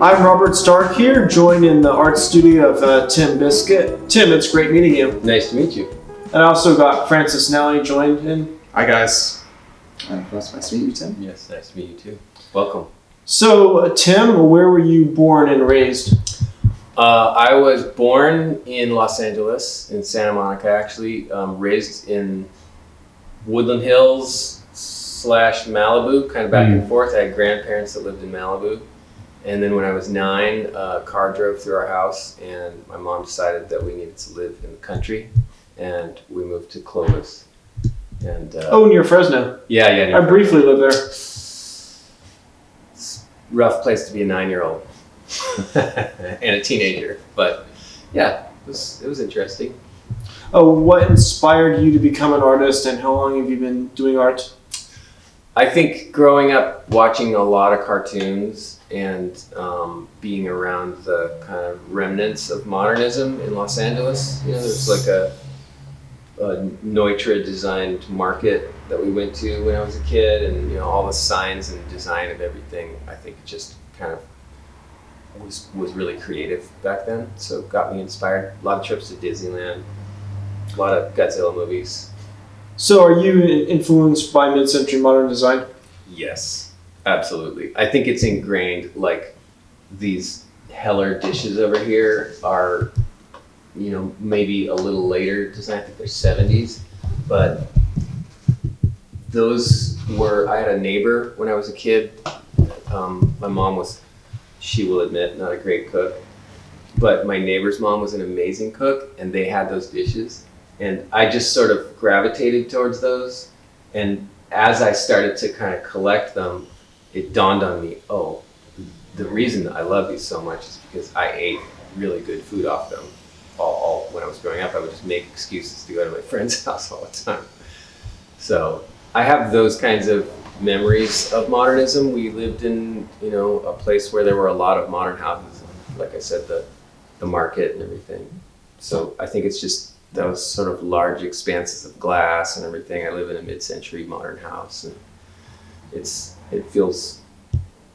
I'm Robert Stark here, joined in the art studio of Tim Biskup. Tim, it's great meeting you. Nice to meet you. And I also got Francis Nelly joined in. Hi guys. Nice to meet you, Tim. Yes, nice to meet you too. Welcome. So, Tim, where were you born and raised? I was born in Los Angeles, in Santa Monica actually, raised in Woodland Hills / Malibu, kind of back and forth. I had grandparents that lived in Malibu. And then when I was 9, a car drove through our house and my mom decided that we needed to live in the country. And we moved to Clovis. And near Fresno. Yeah. I briefly lived there. It's a rough place to be a 9-year-old and a teenager, but yeah, it was interesting. What inspired you to become an artist, and how long have you been doing art? I think growing up watching a lot of cartoons and being around the kind of remnants of modernism in Los Angeles, there's like a Neutra designed market that we went to when I was a kid, and all the signs and design of everything, I think it just kind of was really creative back then, so it got me inspired. A lot of trips to Disneyland, a lot of Godzilla movies. So are you influenced by mid-century modern design? Yes, absolutely. I think it's ingrained. Like these Heller dishes over here are maybe a little later design. I think they're 70s, but those were, I had a neighbor when I was a kid. My mom was, she will admit, not a great cook, but my neighbor's mom was an amazing cook, and they had those dishes. And I just sort of gravitated towards those. And as I started to kind of collect them, it dawned on me, the reason I love these so much is because I ate really good food off them. All when I was growing up, I would just make excuses to go to my friend's house all the time. So I have those kinds of memories of modernism. We lived in, a place where there were a lot of modern houses. Like I said, the market and everything. So I think it's just those sort of large expanses of glass and everything. I live in a mid-century modern house, and it feels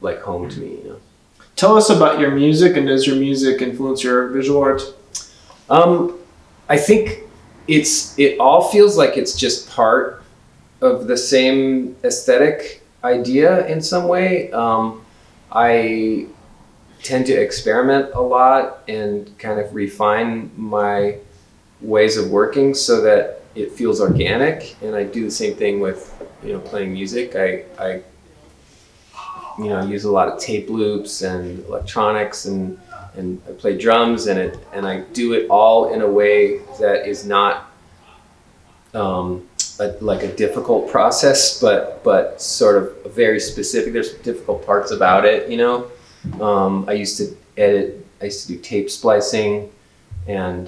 like home to me, Tell us about your music, and does your music influence your visual art? I think it all feels like it's just part of the same aesthetic idea in some way. I tend to experiment a lot and kind of refine my ways of working so that it feels organic, and I do the same thing with playing music. I use a lot of tape loops and electronics, and I play drums, and I do it all in a way that is not like a difficult process, but sort of very specific. There's difficult parts about it, I used to edit. I used to do tape splicing and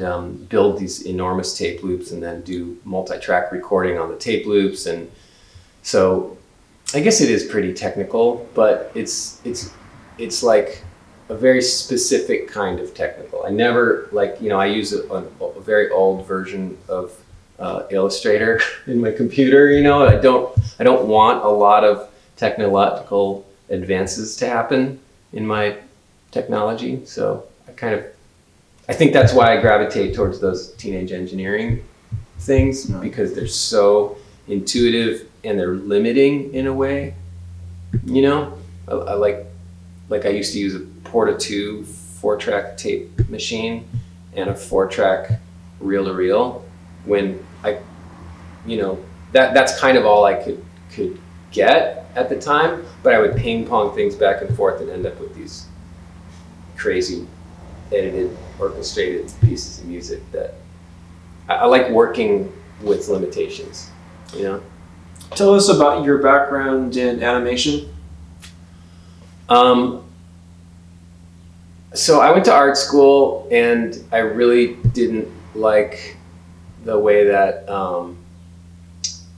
build these enormous tape loops, and then do multi-track recording on the tape loops. And so I guess it is pretty technical, but it's like a very specific kind of technical. I never I use a very old version of Illustrator in my computer. I don't want a lot of technological advances to happen in my technology. So I think that's why I gravitate towards those teenage engineering things, because they're so intuitive and they're limiting in a way. I used to use a Porta 2 4-track tape machine and a 4-track reel-to-reel when that's kind of all I could get at the time, but I would ping pong things back and forth and end up with these crazy edited, orchestrated pieces of music that I like working with limitations, Tell us about your background in animation. So I went to art school, and I really didn't like the way that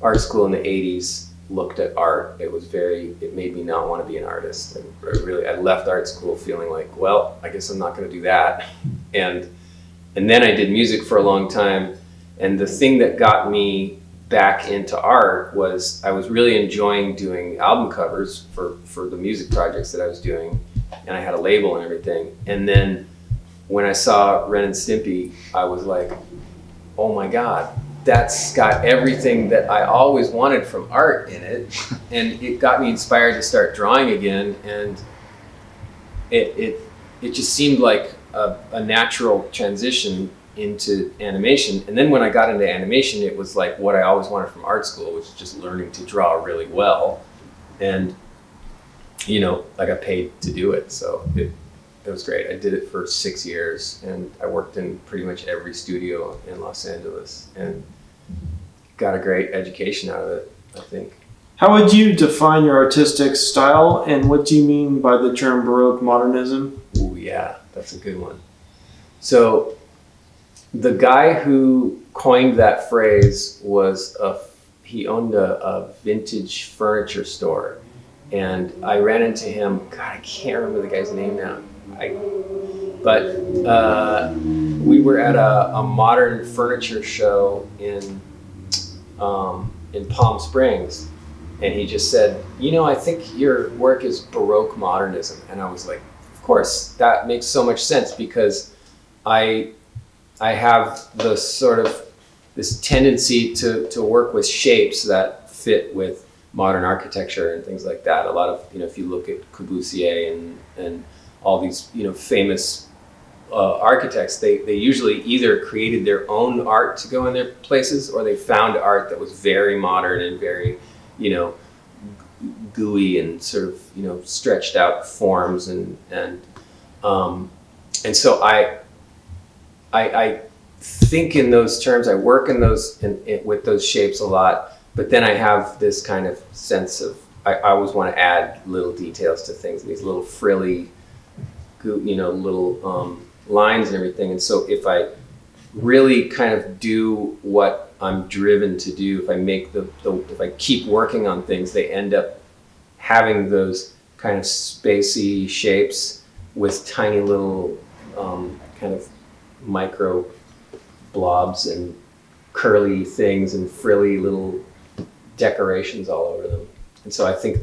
art school in the 80s looked at art. It made me not want to be an artist. I left art school feeling like, well, I guess I'm not going to do that. And then I did music for a long time, and the thing that got me back into art was I was really enjoying doing album covers for the music projects that I was doing, and I had a label and everything. And then when I saw Ren and Stimpy, I was like, oh my God, that's got everything that I always wanted from art in it. And it got me inspired to start drawing again. And it just seemed like a natural transition into animation. And then when I got into animation, it was like what I always wanted from art school, which is just learning to draw really well. And, you know, I got paid to do it. So it was great. I did it for 6 years, and I worked in pretty much every studio in Los Angeles and got a great education out of it, I think. How would you define your artistic style, and what do you mean by the term Baroque modernism? Ooh, yeah, that's a good one. So the guy who coined that phrase was he owned a vintage furniture store, and I ran into him. God, I can't remember the guy's name now. But we were at a modern furniture show in Palm Springs, and he just said, you know, I think your work is Baroque modernism. And I was like, of course, that makes so much sense, because I have the sort of this tendency to work with shapes that fit with modern architecture and things like that. A lot of, you know, if you look at Corbusier and all these, you know, famous architects, they usually either created their own art to go in their places, or they found art that was very modern and very, you know, gooey and sort of, you know, stretched out forms, and so I think in those terms. I work in those with those shapes a lot, but then I have this kind of sense of I always want to add little details to things, these little frilly, you know, little lines and everything. And so if I really kind of do what I'm driven to do, if I make if I keep working on things, they end up having those kind of spacey shapes with tiny little kind of micro blobs and curly things and frilly little decorations all over them. And so I think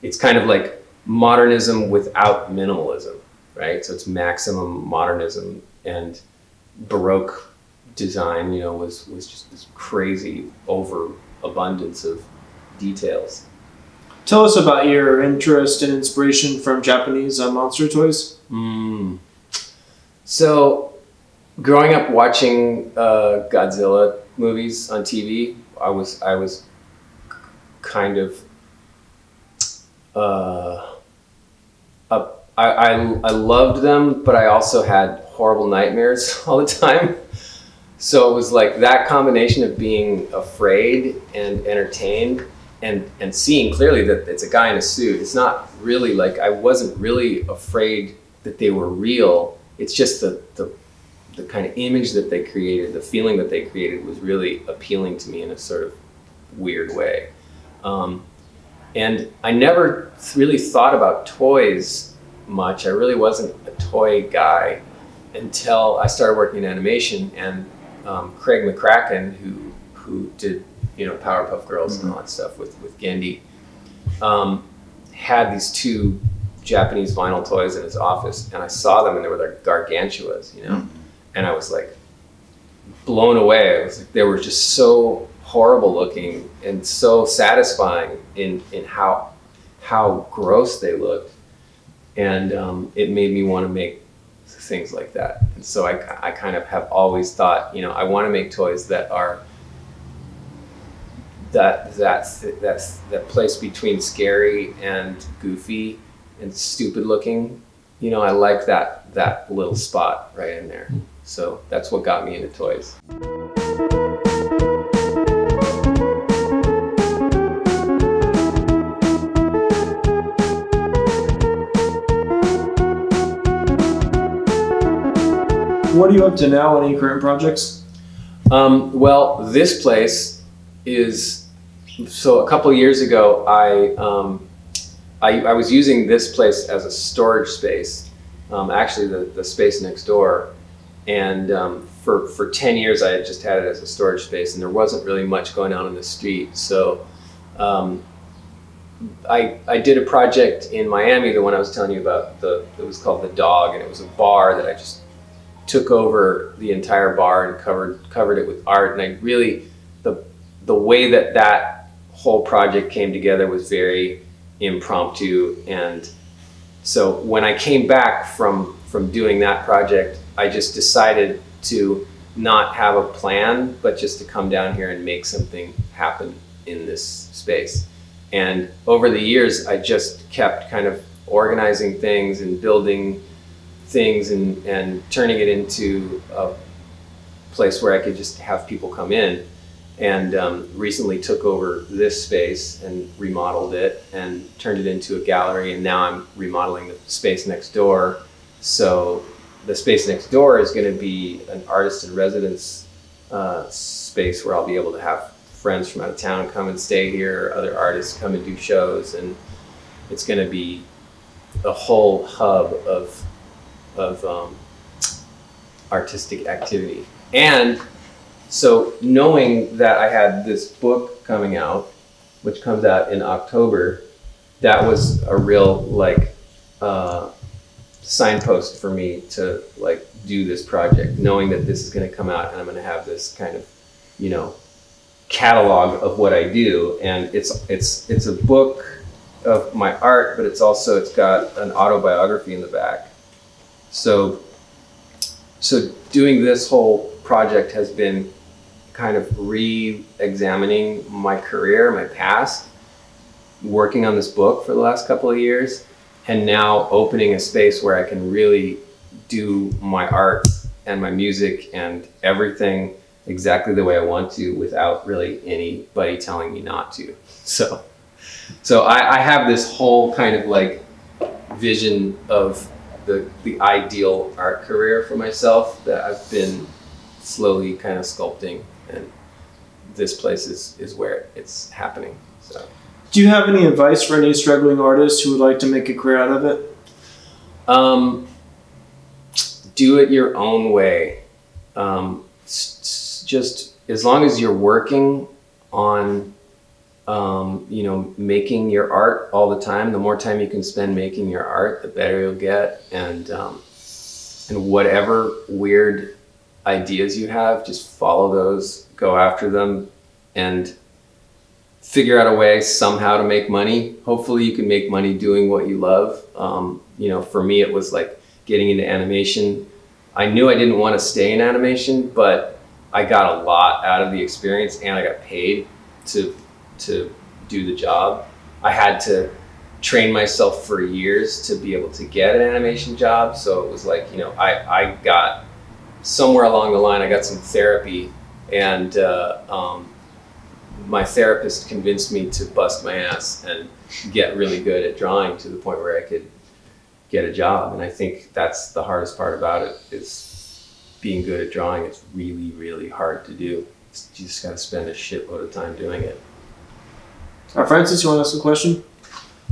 it's kind of like modernism without minimalism, right? So it's maximum modernism, and Baroque design, you know, was just this crazy overabundance of details. Tell us about your interest and inspiration from Japanese monster toys. So, growing up watching Godzilla movies on TV, I was kind of I loved them, but I also had horrible nightmares all the time. So it was like that combination of being afraid and entertained, and seeing clearly that it's a guy in a suit. It's not really like, I wasn't really afraid that they were real. It's just the kind of image that they created, the feeling that they created was really appealing to me in a sort of weird way. And I never really thought about toys much. I really wasn't a toy guy until I started working in animation, and Craig McCracken, who did, you know, Powerpuff Girls and all that stuff with Gendy, had these two Japanese vinyl toys in his office, and I saw them, and they were like gargantuas, you know, and I was like blown away. I was like, they were just so horrible looking and so satisfying in how gross they looked, and it made me want to make things like that. And so I kind of have always thought, you know, I want to make toys that are that place between scary and goofy and stupid looking. You know, I like that little spot right in there. So that's what got me into toys. What are you up to now on Anigrim Projects? Well, this place is, so a couple of years ago, I was using this place as a storage space, actually the space next door, and for 10 years I had just had it as a storage space, and there wasn't really much going on in the street. So I did a project in Miami, the one I was telling you about. It was called The Dog, and it was a bar that I just took over the entire bar and covered it with art. And I really, the way that whole project came together was very impromptu. And so when I came back from doing that project, I just decided to not have a plan, but just to come down here and make something happen in this space. And over the years, I just kept kind of organizing things and building things and turning it into a place where I could just have people come in. And recently took over this space and remodeled it and turned it into a gallery. And now I'm remodeling the space next door. So the space next door is going to be an artist in residence space where I'll be able to have friends from out of town come and stay here, other artists come and do shows, and it's going to be a whole hub of artistic activity. And so knowing that I had this book coming out, which comes out in October, that was a real signpost for me to do this project, knowing that this is going to come out and I'm going to have this kind of, catalog of what I do. And it's a book of my art, but it's got an autobiography in the back. So doing this whole project has been kind of re-examining my career, my past, working on this book for the last couple of years, and now opening a space where I can really do my art and my music and everything exactly the way I want to without really anybody telling me not to. So I have this whole kind of vision of the ideal art career for myself that I've been slowly kind of sculpting, and this place is where it's happening. So, do you have any advice for any struggling artists who would like to make a career out of it? Do it your own way. Just as long as you're working on making your art all the time, the more time you can spend making your art, the better you'll get. And whatever weird ideas you have, just follow those, go after them, and figure out a way somehow to make money. Hopefully you can make money doing what you love. For me, it was like getting into animation. I knew I didn't want to stay in animation, but I got a lot out of the experience, and I got paid to do the job. I had to train myself for years to be able to get an animation job. So it was like, I got somewhere along the line, I got some therapy, and my therapist convinced me to bust my ass and get really good at drawing to the point where I could get a job. And I think that's the hardest part about it, is being good at drawing. It's really, really hard to do. You just got to spend a shitload of time doing it. Francis, you want to ask a question?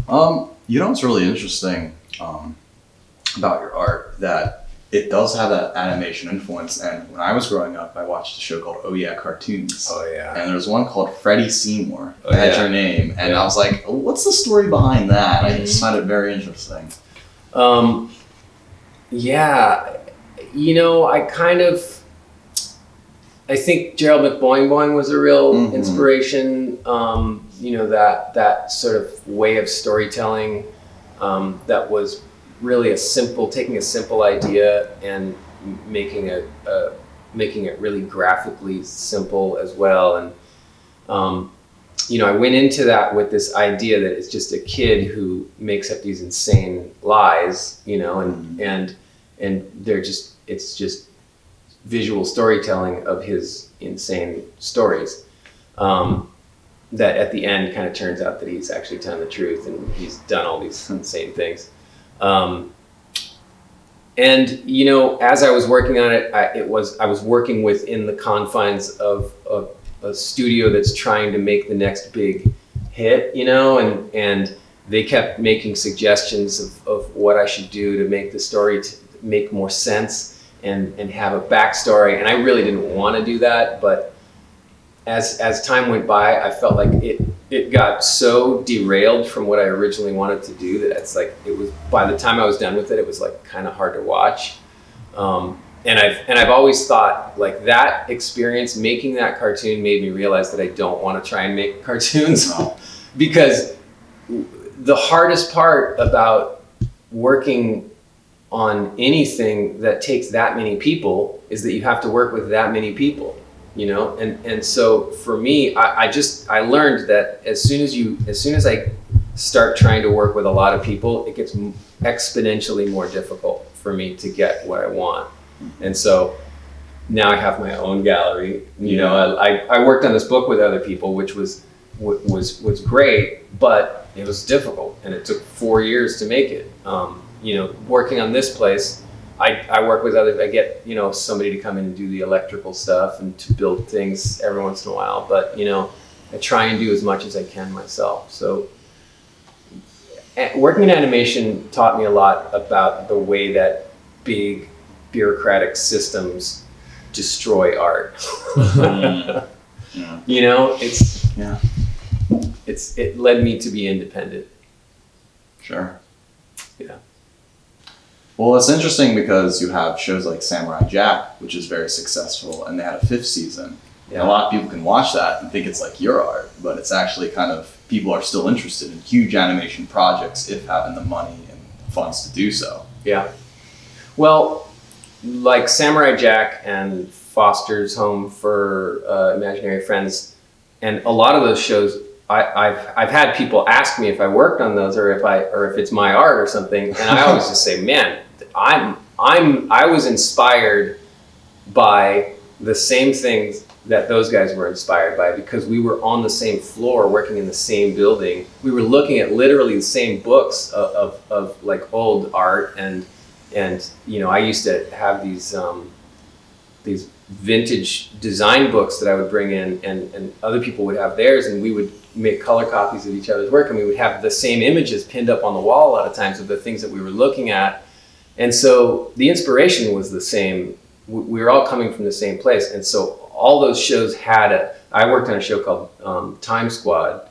It's really interesting about your art that it does have that animation influence. And when I was growing up, I watched a show called Oh Yeah Cartoons. Oh yeah. And there's one called Freddie Seymour that had your name. And I was like, what's the story behind that? I just found it very interesting. I think Gerald McBoing Boing was a real inspiration. That sort of way of storytelling that was really taking a simple idea and making it really graphically simple as well. And I went into that with this idea that it's just a kid who makes up these insane lies, and it's just visual storytelling of his insane stories. That at the end kind of turns out that he's actually telling the truth and he's done all these insane things. As I was working on it, I was working within the confines of a studio that's trying to make the next big hit, and they kept making suggestions of what I should do to make the story to make more sense and have a backstory. And I really didn't want to do that, but as time went by, I felt like it got so derailed from what I originally wanted to do that it's like, it was, by the time I was done with it, it was like kind of hard to watch. And I've always thought like that experience making that cartoon made me realize that I don't want to try and make cartoons because the hardest part about working on anything that takes that many people is that you have to work with that many people, you know? And so for me, I learned that as soon as I start trying to work with a lot of people, it gets exponentially more difficult for me to get what I want. And so now I have my own gallery. You know, I worked on this book with other people, which was great, but it was difficult, and it took 4 years to make it. You know, working on this place, I work with others. I get, you know, somebody to come in and do the electrical stuff and to build things every once in a while. But, you know, I try and do as much as I can myself. So working in animation taught me a lot about the way that big bureaucratic systems destroy art. Yeah. You know, it led me to be independent. Sure. Yeah. Well, it's interesting because you have shows like Samurai Jack, which is very successful, and they had a 5th season. Yeah. And a lot of people can watch that and think it's like your art, but it's actually kind of, people are still interested in huge animation projects if having the money and funds to do so. Yeah. Well, like Samurai Jack and Foster's Home for Imaginary Friends, and a lot of those shows, I've had people ask me if I worked on those or if it's my art or something, and I always just say, man, I was inspired by the same things that those guys were inspired by, because we were on the same floor working in the same building. We were looking at literally the same books of like old art, and you know, I used to have these vintage design books that I would bring in, and other people would have theirs, and we would make color copies of each other's work, and we would have the same images pinned up on the wall a lot of times of the things that we were looking at. And so the inspiration was the same. We were all coming from the same place. And so all those shows I worked on a show called Time Squad.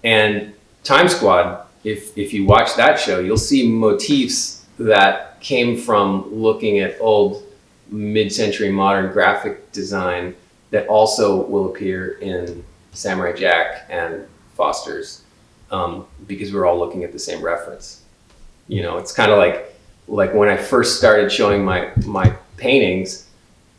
And Time Squad, if you watch that show, you'll see motifs that came from looking at old mid-century modern graphic design that also will appear in Samurai Jack and Foster's, because we're all looking at the same reference. You know, it's kind of like when I first started showing my paintings,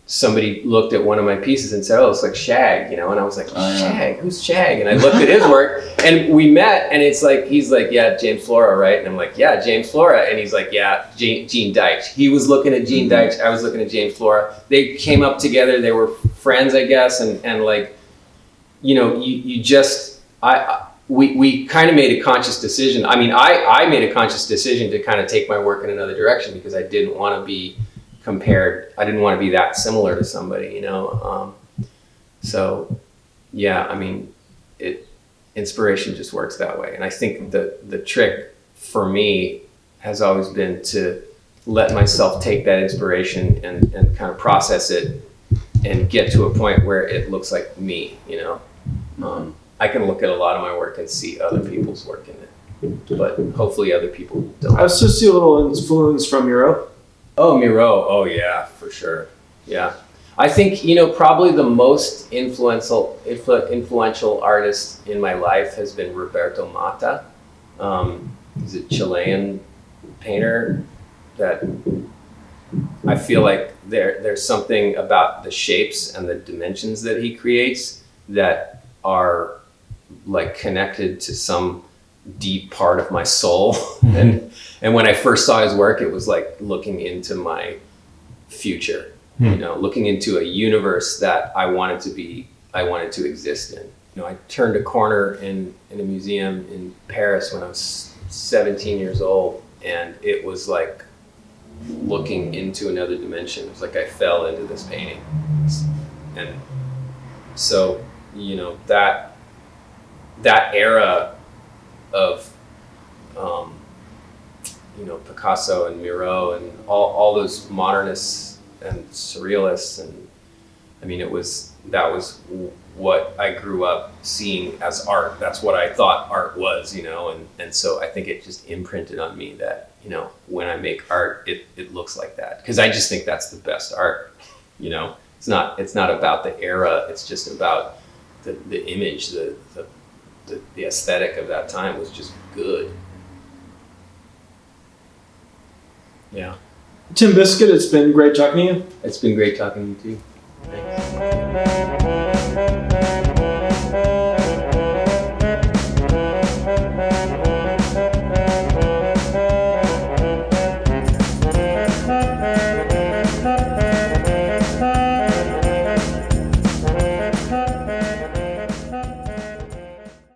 somebody looked at one of my pieces and said, oh, it's like Shag, you know? And I was like, Shag? Who's Shag? And I looked at his work, and we met, and he's like, yeah, James Flora, right? And I'm like, yeah, James Flora. And he's like, yeah, Gene Deitch. He was looking at Gene Deitch, I was looking at James Flora. They came up together, they were friends, I guess, and like, you know, we kind of made a conscious decision. I mean, I made a conscious decision to kind of take my work in another direction, because I didn't want to be compared. I didn't want to be that similar to somebody, you know? So yeah, I mean, inspiration just works that way. And I think the trick for me has always been to let myself take that inspiration and kind of process it and get to a point where it looks like me, you know? I can look at a lot of my work and see other people's work in it, but hopefully other people don't. I also see a little influence from Miro. Oh, Miro. Oh, yeah, for sure. Yeah. I think, you know, probably the most influential artist in my life has been Roberto Mota. He's a Chilean painter that I feel like there's something about the shapes and the dimensions that he creates that are like connected to some deep part of my soul. And when I first saw his work, it was like looking into my future, you know, looking into a universe that I wanted to exist in. You know, I turned a corner in a museum in Paris when I was 17 years old, and it was like looking into another dimension. It was like I fell into this painting. And so, you know, that era of you know, Picasso and Miro and all those modernists and surrealists, and I mean, that was what I grew up seeing as art. That's what I thought art was, you know, and so I think it just imprinted on me that, you know, when I make art, it looks like that. Because I just think that's the best art, you know. It's not about the era, it's just about the image, the aesthetic of that time was just good. Yeah. Tim Biskup, it's been great talking to you. It's been great talking to you too. Thanks.